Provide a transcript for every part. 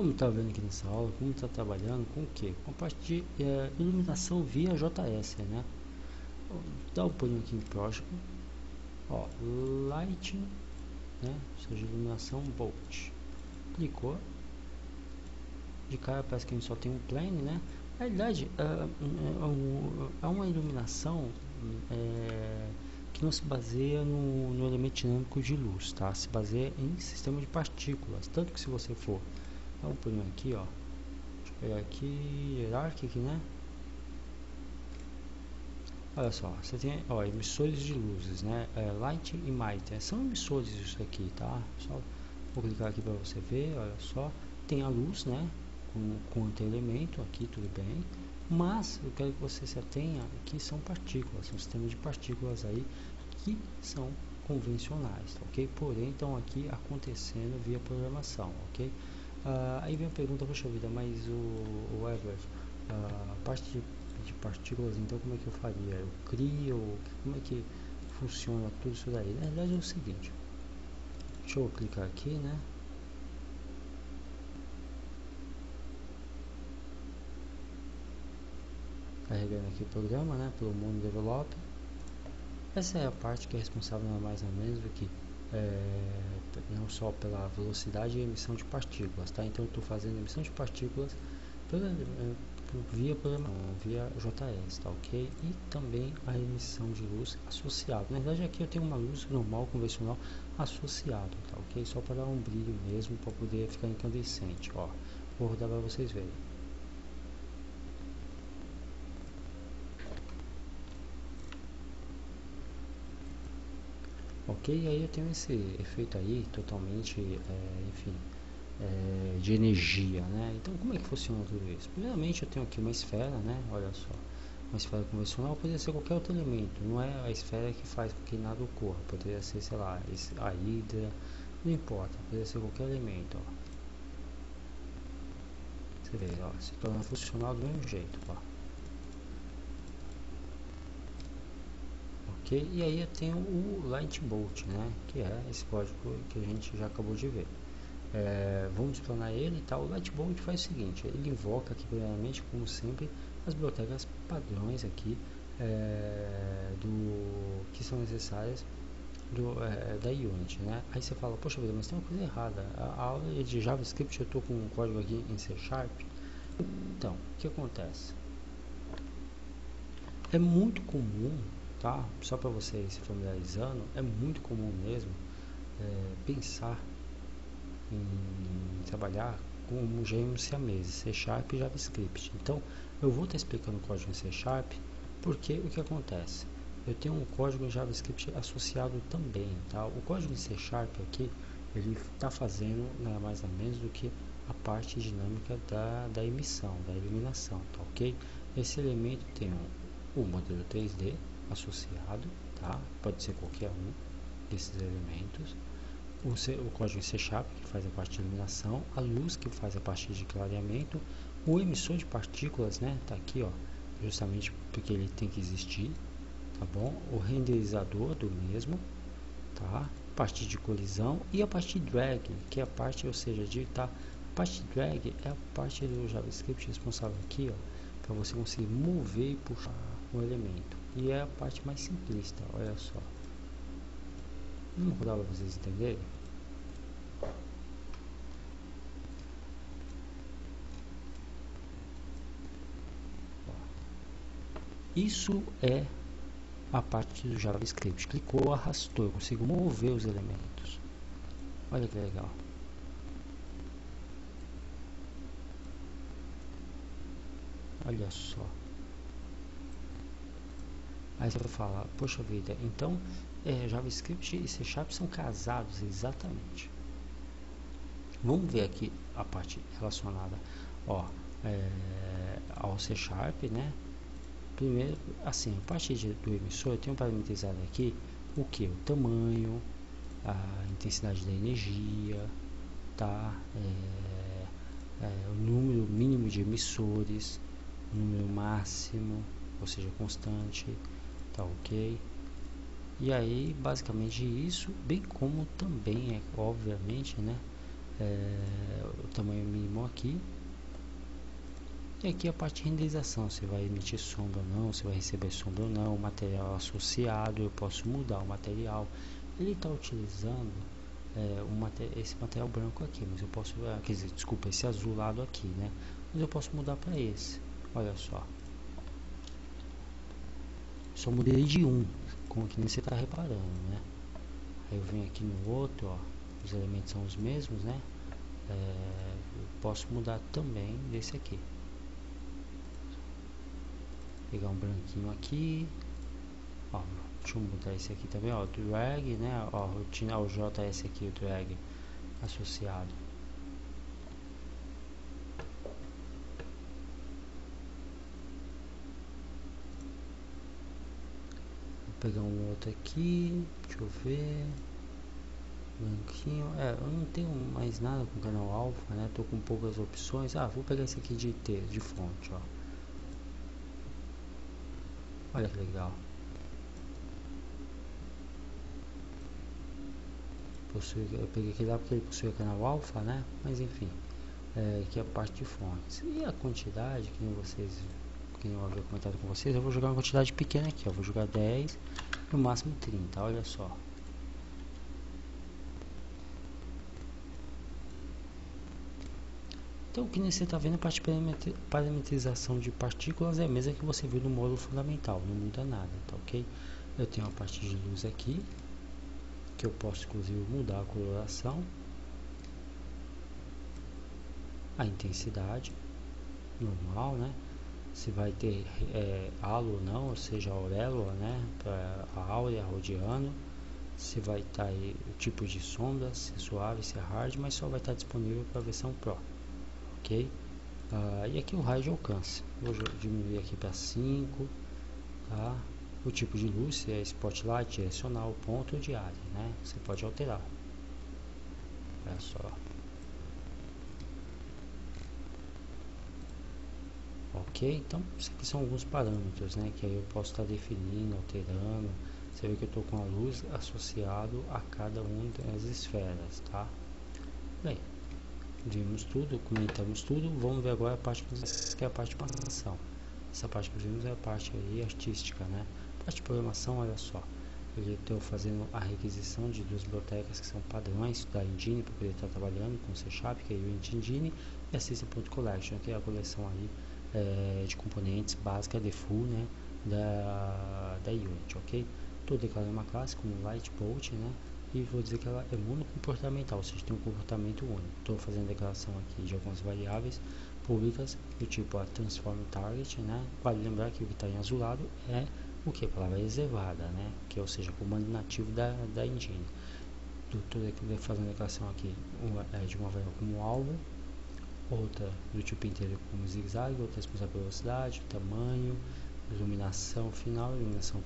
Vamos estar vendo aqui nessa aula como está trabalhando com o que? Com a parte de iluminação via JS, né? Dá um pulinho aqui em Project, ó, Lighting, né? Ou seja, iluminação Bolt. Clicou, de cara parece que a gente só tem um plane, né? Na realidade, é uma iluminação que não se baseia no elemento dinâmico de luz, tá? Se baseia em sistema de partículas, tanto que se você for dá um pulinho aqui, ó. Deixa eu pegar aqui, Hierarchic, né? Olha só, você tem, ó, emissores de luzes, né? Light e Might, são emissores isso aqui, tá? Só vou clicar aqui para você ver, olha só. Tem a luz, né? Com outro elemento aqui, tudo bem. Mas eu quero que você se atenha que são partículas, são sistemas de partículas aí que são convencionais, tá, ok? Porém, estão aqui acontecendo via programação, ok? Aí vem a pergunta, poxa vida, mas o Everett, a parte de partículas, então como é que eu faria? Eu crio, como é que funciona tudo isso daí? Na verdade é o seguinte, deixa eu clicar aqui, né? Carregando aqui o programa, né? Pelo Mono Developer. Essa é a parte que é responsável nada mais ou menos do que não só pela velocidade e emissão de partículas, tá? Então eu estou fazendo emissão de partículas via JS, tá, ok? E também a emissão de luz associada. Na verdade aqui eu tenho uma luz normal, convencional associado, tá, ok? Só para dar um brilho mesmo, para poder ficar incandescente, ó. Vou rodar para vocês verem. Ok, aí eu tenho esse efeito aí totalmente, enfim, de energia, né? Então como é que funciona tudo isso? Primeiramente eu tenho aqui uma esfera, né? Olha só, uma esfera convencional poderia ser qualquer outro elemento, não é a esfera que faz com que nada ocorra, poderia ser, sei lá, a hidra, não importa, poderia ser qualquer elemento, ó. Você vê, ó, se torna funcional do mesmo jeito, ó. Ok, e aí eu tenho o Lightbolt, né? Que é esse código que a gente já acabou de ver. Vamos explanar ele e tal. O Lightbolt faz o seguinte, ele invoca aqui primeiramente, como sempre, as bibliotecas padrões aqui que são necessárias da Unity, né? Aí você fala, poxa vida, mas tem uma coisa errada, a aula de JavaScript eu estou com um código aqui em C#. Então, o que acontece? É muito comum, tá? Só para você se familiarizando, é muito comum mesmo pensar em trabalhar com gêmeos siameses, C# e JavaScript. Então, eu vou estar explicando o código em C#, porque o que acontece? Eu tenho um código em JavaScript associado também, tá? O código em C# aqui, ele está fazendo nada mais nada menos do que a parte dinâmica da emissão, da iluminação, tá ok? Esse elemento tem o modelo 3D associado, tá? Pode ser qualquer um desses elementos. O código em C#, que faz a parte de iluminação, a luz, que faz a parte de clareamento, o emissor de partículas, né, tá aqui, ó, justamente porque ele tem que existir, tá bom? O renderizador do mesmo, tá? A parte de colisão e a parte de drag, que é a parte, ou seja, de a parte de drag é a parte do JavaScript responsável aqui, ó, para você conseguir mover e puxar um elemento. E é a parte mais simplista, olha só. Vamos rodar para vocês entenderem. Isso é a parte do JavaScript. Clicou, arrastou, eu consigo mover os elementos. Olha que legal. Olha só. Aí você vai falar, poxa vida, então JavaScript e C# são casados, exatamente. Vamos ver aqui a parte relacionada, ó, ao C#, né? Primeiro, assim, a parte do emissor eu tenho parametrizado aqui o que? O tamanho, a intensidade da energia, tá? O número mínimo de emissores, o número máximo, ou seja, constante, tá ok? E aí, basicamente isso, bem como também obviamente, né? O tamanho mínimo mesmo aqui. E aqui a parte de renderização, se vai emitir sombra ou não, se vai receber sombra ou não, o material associado, eu posso mudar o material. Ele está utilizando esse material branco aqui, mas eu posso, quer dizer, desculpa, esse azulado aqui, né? Mas eu posso mudar para esse, olha só mudei de um, como que você está reparando, né? Aí eu venho aqui no outro, ó, os elementos são os mesmos, né? Eu posso mudar também desse aqui. Pegar um branquinho aqui, ó, deixa eu mudar esse aqui também, ó, drag, né, ó, rotina, o JS aqui, o drag associado. Vou pegar um outro aqui, deixa eu ver, branquinho, eu não tenho mais nada com o canal alfa, né, tô com poucas opções. Vou pegar esse aqui de fonte, ó. Olha que legal. Eu peguei aquele lá porque ele possui o canal alfa, né? Mas enfim, aqui é a parte de fontes. E a quantidade, que eu havia comentado com vocês, eu vou jogar uma quantidade pequena aqui, eu vou jogar 10, no máximo 30, olha só. Então, o que você está vendo, a parte de parametrização de partículas é a mesma que você viu no módulo fundamental, não muda nada, tá ok? Eu tenho a parte de luz aqui, que eu posso inclusive mudar a coloração, a intensidade, normal, né? Se vai ter halo ou não, ou seja, auréola, né? Para a áurea, rodiano, se vai estar aí o tipo de sombra, se é suave, se é hard, mas só vai estar disponível para a versão Pro. Ok? E aqui o raio de alcance, vou diminuir aqui para 5, tá? O tipo de luz, se é spotlight, direcional, ponto ou diária, né? Você pode alterar. Olha só. Ok? Então, isso aqui são alguns parâmetros, né? Que aí eu posso estar definindo, alterando. Você vê que eu estou com a luz associado a cada uma das esferas, tá? Bem, vimos tudo, comentamos tudo, vamos ver agora a parte que é a parte de programação. Essa parte que vimos é a parte aí artística, né? A parte de programação, olha só, eu estou fazendo a requisição de duas bibliotecas que são padrões da Engine para poder estar trabalhando com C#, que é o Engine, e a System.Collection, que é a coleção aí de componentes básica default, né, da Unity, ok? Estou declarando uma classe como Lightbolt, né? E vou dizer que ela é monocomportamental, ou seja, tem um comportamento único. Estou fazendo declaração aqui de algumas variáveis públicas do tipo a transform target, né? Vale lembrar que o que está em azulado é o que? A palavra reservada, né? Que ou seja, comando nativo da engine. Estou fazendo declaração aqui de uma variável como alvo, outra do tipo inteiro como zigue-zague, outra responsável pela velocidade, tamanho, iluminação final, iluminação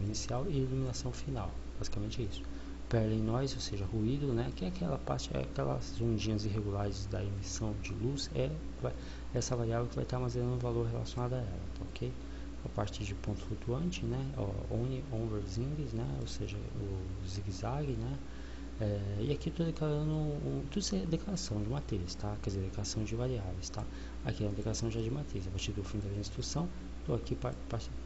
inicial e iluminação final. Basicamente isso. Parallel noise, ou seja, ruído, né? Que é aquela parte, aquelas ondinhas irregulares da emissão de luz, essa variável que vai estar armazenando um valor relacionado a ela, tá, ok? A parte de ponto flutuante, né? Onward zings, né? Ou seja, o zigue-zague, né? E aqui estou declarando tudo isso é declaração de matriz, tá? Quer dizer, declaração de variáveis, tá? Aqui é uma declaração já de matriz. A partir do fim da instrução, estou aqui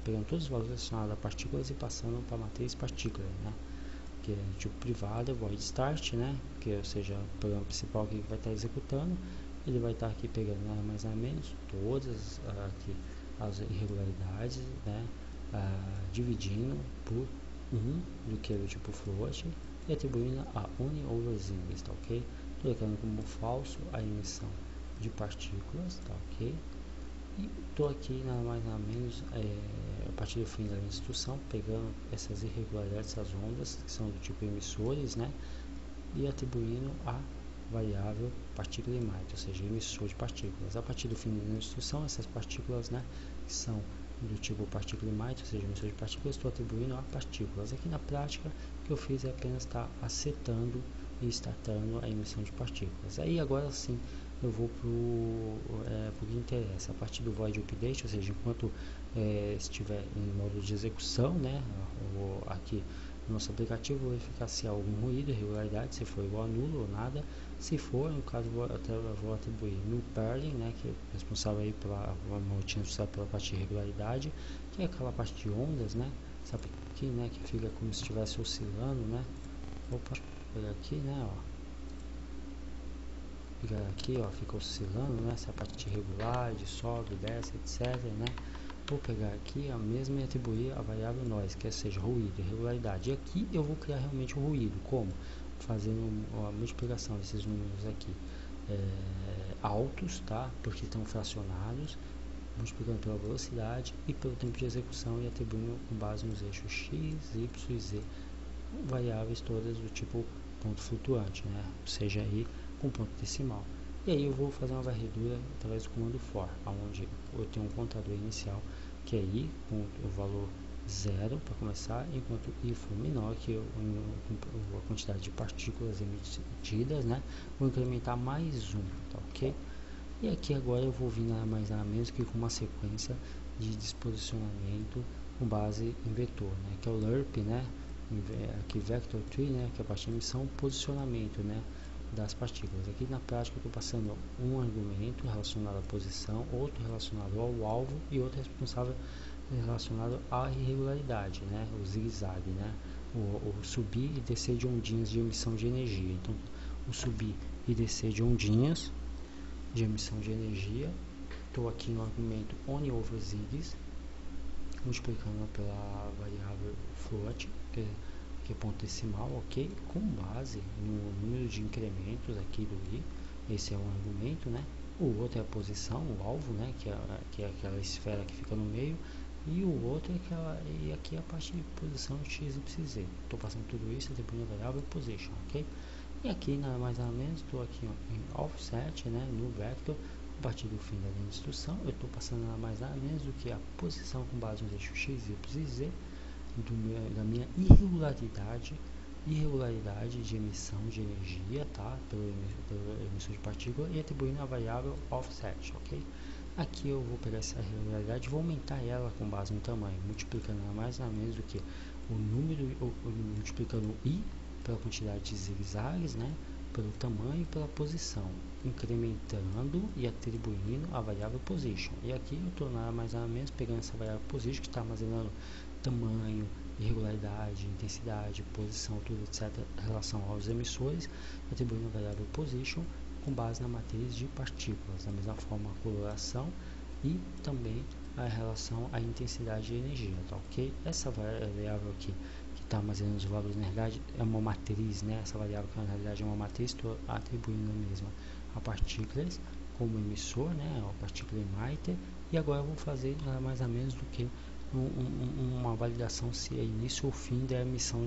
pegando todos os valores relacionados a partículas e passando para a matriz partícula, né? Que é tipo privada, void start, né? Que ou seja, o programa principal que vai estar executando, ele vai estar aqui pegando nada mais nada menos todas aqui as irregularidades, né? Dividindo por 1 do que é do tipo float e atribuindo a uni over zings, tá ok? Estou declarando como falso a emissão de partículas, tá ok? E estou aqui nada mais nada menos a partir do fim da instrução pegando essas irregularidades, essas ondas que são do tipo emissores, né? E atribuindo a variável partícula emite, ou seja, emissor de partículas. A partir do fim da instrução, essas partículas, né, que são do tipo partícula emite, ou seja, emissor de partículas, estou atribuindo a partículas. Aqui na prática, o que eu fiz é apenas estar acertando e startando a emissão de partículas. Aí agora sim eu vou para o que interessa, a partir do void update, ou seja, enquanto estiver em modo de execução, né, aqui no nosso aplicativo, verificar se há algum ruído, irregularidade, se for igual a nulo ou nada. Se for, no caso, vou atribuir no pairing, né, que é responsável aí pela rotina responsável pela parte de regularidade, que é aquela parte de ondas, né, sabe aqui, né, que fica como se estivesse oscilando, né. Opa, pegar aqui, né, ó. Pegar aqui, ó, fica oscilando, né, essa parte regular, de sobe, desce, etc, né. Vou pegar aqui a mesma e atribuir a variável noise, que seja ruído, irregularidade. E aqui eu vou criar realmente o ruído, como? Fazendo a multiplicação desses números aqui altos, tá? Porque estão fracionados, multiplicando pela velocidade e pelo tempo de execução e atribuindo com base nos eixos x, y e z, variáveis todas do tipo ponto flutuante, né? Seja aí com ponto decimal. E aí eu vou fazer uma varredura através do comando for, onde eu tenho um contador inicial que é i com o valor 0 para começar, enquanto i for menor que a quantidade de partículas emitidas, né? Vou incrementar mais um, tá ok? E aqui agora eu vou vir nada mais nada menos que com uma sequência de disposicionamento com base em vetor, né? Que é o lerp, né? Aqui vector tree, né? Que é a parte de emissão, posicionamento, né, das partículas. Aqui na prática eu estou passando um argumento relacionado à posição, outro relacionado ao alvo e outro responsável relacionado à irregularidade, né, o zigue-zague, né, o subir e descer de ondinhas de emissão de energia. Então, o subir e descer de ondinhas de emissão de energia, estou aqui no argumento on over zigs, multiplicando pela variável float, que é ponto decimal, ok? Com base no número de incrementos aqui do i, esse é um argumento, né? O outro é a posição, o alvo, né? Que é aquela esfera que fica no meio, e o outro é aquela, e aqui é a parte de posição x, y, z. Estou passando tudo isso atribuindo a variável position, ok? E aqui nada mais nada menos, estou aqui em offset, né? No vector, a partir do fim da linha de instrução, eu estou passando nada mais nada menos do que a posição com base nos eixos x, y e z da minha irregularidade de emissão de energia, tá? Pelo emissão de partícula, e atribuindo a variável offset, ok? Aqui eu vou pegar essa irregularidade e vou aumentar ela com base no tamanho, multiplicando nada mais nada menos do que o número, multiplicando o i pela quantidade de zigue-zagues, né? Pelo tamanho e pela posição, incrementando e atribuindo a variável position. E aqui eu estou nada mais nada menos pegando essa variável position que está armazenando tamanho, irregularidade, intensidade, posição, tudo, etc., em relação aos emissores, atribuindo a variável position com base na matriz de partículas, da mesma forma a coloração e também a relação à intensidade de energia, tá ok? Essa variável aqui, que está armazenando os valores, na realidade, é uma matriz, né? Essa variável que na realidade é uma matriz, estou atribuindo mesmo a partículas como emissor, né? A partícula emitter, e agora eu vou fazer nada mais ou menos do que uma validação se é início ou fim da emissão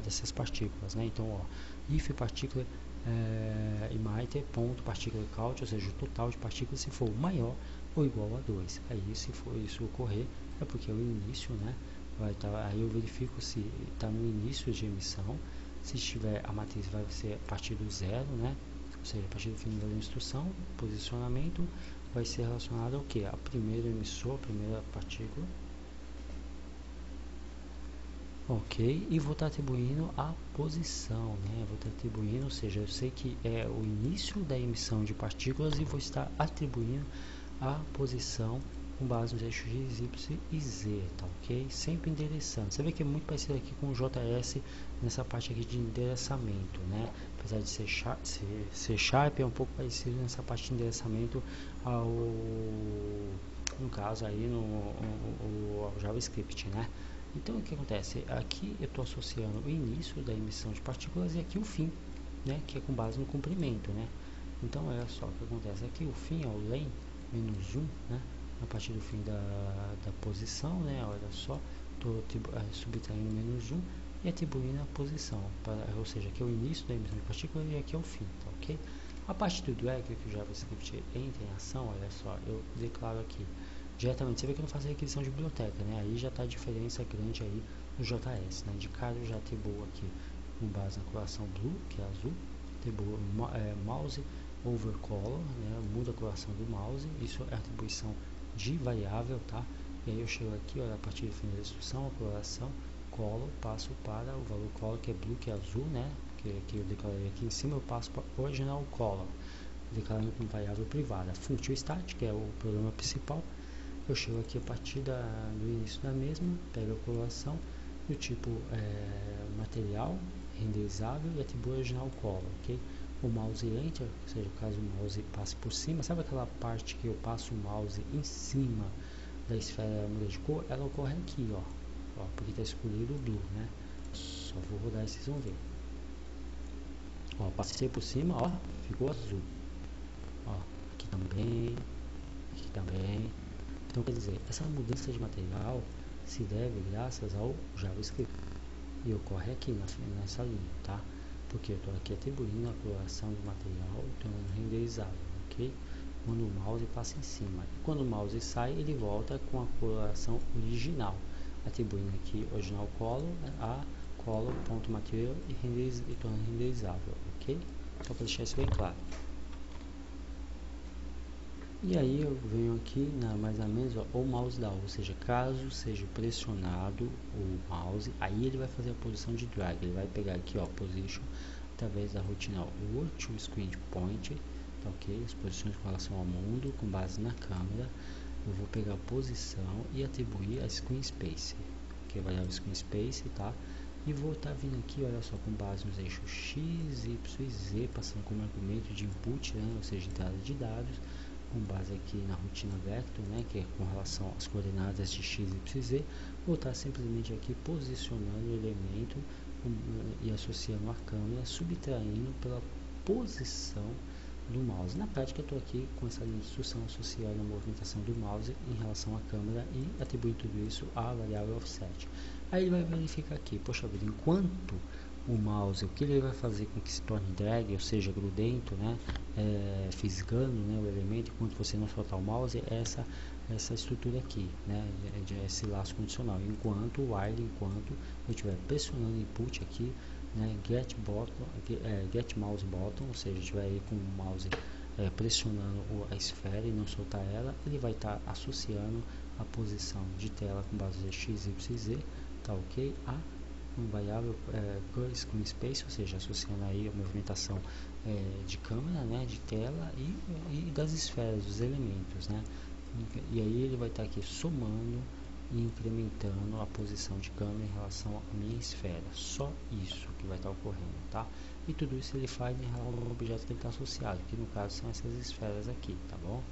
dessas partículas, né? Então, ó, if partícula emitter ponto partícula count, ou seja, o total de partículas se for maior ou igual a 2. Aí, se for isso ocorrer, é porque é o início, né? Aí eu verifico se está no início de emissão. Se estiver, a matriz vai ser a partir do zero, né? Ou seja, a partir do fim da instrução, posicionamento vai ser relacionado ao que? A primeiro emissor, a primeira partícula. Ok, e vou estar atribuindo a posição, né? Vou estar atribuindo, ou seja, eu sei que é o início da emissão de partículas e vou estar atribuindo a posição com base nos eixos X, Y e Z, tá ok? Sempre endereçando. Você vê que é muito parecido aqui com o JS nessa parte aqui de endereçamento, né? Apesar de ser Sharp, é um pouco parecido nessa parte de endereçamento ao, no caso aí, ao JavaScript, né? Então, o que acontece? Aqui eu estou associando o início da emissão de partículas e aqui o fim, né? Que é com base no comprimento, né? Então, olha só o que acontece. Aqui o fim é o len menos 1, né? A partir do fim da posição, né? Olha só, estou subtraindo menos 1 e atribuindo a posição, ou seja, aqui é o início da emissão de partículas e aqui é o fim, tá ok? A partir do drag que o JavaScript entra em ação, olha só, eu declaro aqui diretamente, você vê que eu não faço requisição de biblioteca, né? Aí já está a diferença grande aí no JS, né? De cara eu já atribuo aqui com base na coloração blue, que é azul, atribuo mouse over color, né? Muda a coloração do mouse, isso é atribuição de variável, tá? E aí eu chego aqui, olha, a partir do fim da instrução, a coloração, color, passo para o valor color, que é blue, que é azul, né? Que eu declarei aqui em cima, eu passo para original color, declarando como variável privada. Function start, que é o programa principal, eu chego aqui a partir do início da mesma, pego a coloração do tipo material, renderizável e atribuo original color, ok? O mouse enter, ou seja, caso o mouse passe por cima, sabe aquela parte que eu passo o mouse em cima da esfera muda de cor? Ela ocorre aqui, ó, porque está escolhido o blue, né? Só vou rodar e vocês vão ver. Ó, passei por cima, ó, ficou azul. Ó, aqui também, aqui também. Então, quer dizer, essa mudança de material se deve graças ao JavaScript. E ocorre aqui nessa linha, tá? Porque eu estou aqui atribuindo a coloração do material, tornando renderizável, ok? Quando o mouse passa em cima. E quando o mouse sai, ele volta com a coloração original, atribuindo aqui original color a color.material e tornando renderizável, ok? Só para deixar isso bem claro. E aí eu venho aqui mais ou menos o mouse down, ou seja, caso seja pressionado o mouse, aí ele vai fazer a posição de drag, ele vai pegar aqui, ó, position, através da rotina World to Screen Point, tá, ok? As posições com relação ao mundo, com base na câmera, eu vou pegar a posição e atribuir a Screen Space, que vai dar o Screen Space, tá? E vou estar vindo aqui, olha só, com base nos eixos X, Y e Z, passando como argumento de input, né? Ou seja, entrada de dados, com base aqui na rotina vector, né, que é com relação às coordenadas de x, y e z, vou estar simplesmente aqui posicionando o elemento e associando a câmera, subtraindo pela posição do mouse. Na prática, eu estou aqui com essa linha de instrução associando a movimentação do mouse em relação à câmera e atribuindo tudo isso à variável offset. Aí ele vai verificar aqui, poxa vida, enquanto o mouse, o que ele vai fazer com que se torne drag, ou seja, grudento, né, fisgando, né, o elemento, enquanto você não soltar o mouse, é essa estrutura aqui, né, esse laço condicional, enquanto eu estiver pressionando o input aqui, né, get mouse button, ou seja, estiver aí com o mouse pressionando a esfera e não soltar ela, ele vai estar associando a posição de tela com base em x, y e z, tá ok? A uma variável Screen Space, ou seja, associando aí a movimentação de câmera, né, de tela e das esferas, dos elementos, né? E aí ele vai estar aqui somando e incrementando a posição de câmera em relação à minha esfera. Só isso que vai estar ocorrendo, tá? E tudo isso ele faz em relação ao objeto que ele está associado, que no caso são essas esferas aqui, tá bom?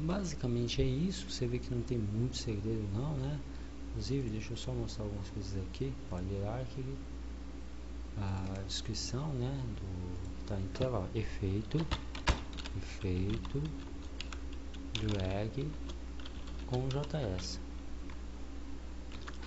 Basicamente é isso, você vê que não tem muito segredo não, né? Inclusive, deixa eu só mostrar algumas coisas aqui, ó, hierarchy, a descrição, né, tá em tela, ó, efeito, drag com JS.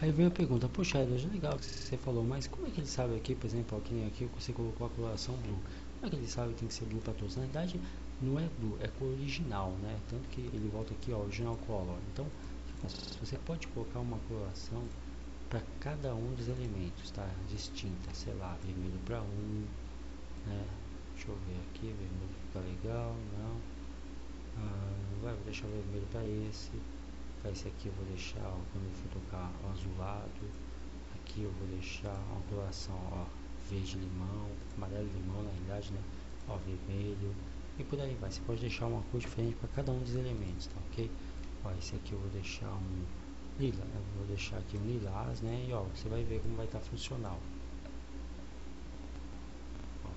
Aí vem a pergunta, poxa, é legal que você falou, mas como é que ele sabe aqui, por exemplo, ó, que nem aqui você colocou a coloração blue, como é que ele sabe que tem que ser blue para todos? Na verdade, não é blue, é cor original, né? Tanto que ele volta aqui, ó, original color. Então, você pode colocar uma coloração para cada um dos elementos, tá? Distinta, sei lá, vermelho para um, né? Deixa eu ver aqui, vermelho fica legal, não? Vou deixar vermelho para esse. Para esse aqui eu vou deixar, ó, quando eu for tocar, o azulado. Aqui eu vou deixar uma coloração, ó, verde limão, amarelo limão na realidade, né? Ó, vermelho. E por aí vai, você pode deixar uma cor diferente para cada um dos elementos, tá ok? Ó, esse aqui eu vou deixar um lila, eu vou deixar aqui um lilás, né? E ó, você vai ver como vai estar funcional. Ó.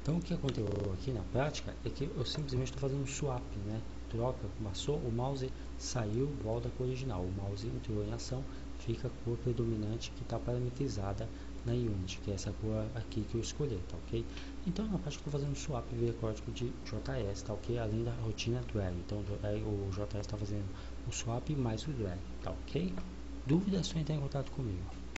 Então o que aconteceu aqui na prática é que eu simplesmente estou fazendo um swap, né? Troca, passou, o mouse saiu, volta com o original, o mouse entrou em ação, fica a cor predominante que está parametrizada na Unity, que é essa cor aqui que eu escolhi, tá ok? Então na prática eu estou fazendo um swap via código de JS, tá ok? Além da rotina drag, então o JS está fazendo o swap mais o drag, tá ok? Dúvida é só entrar em contato comigo.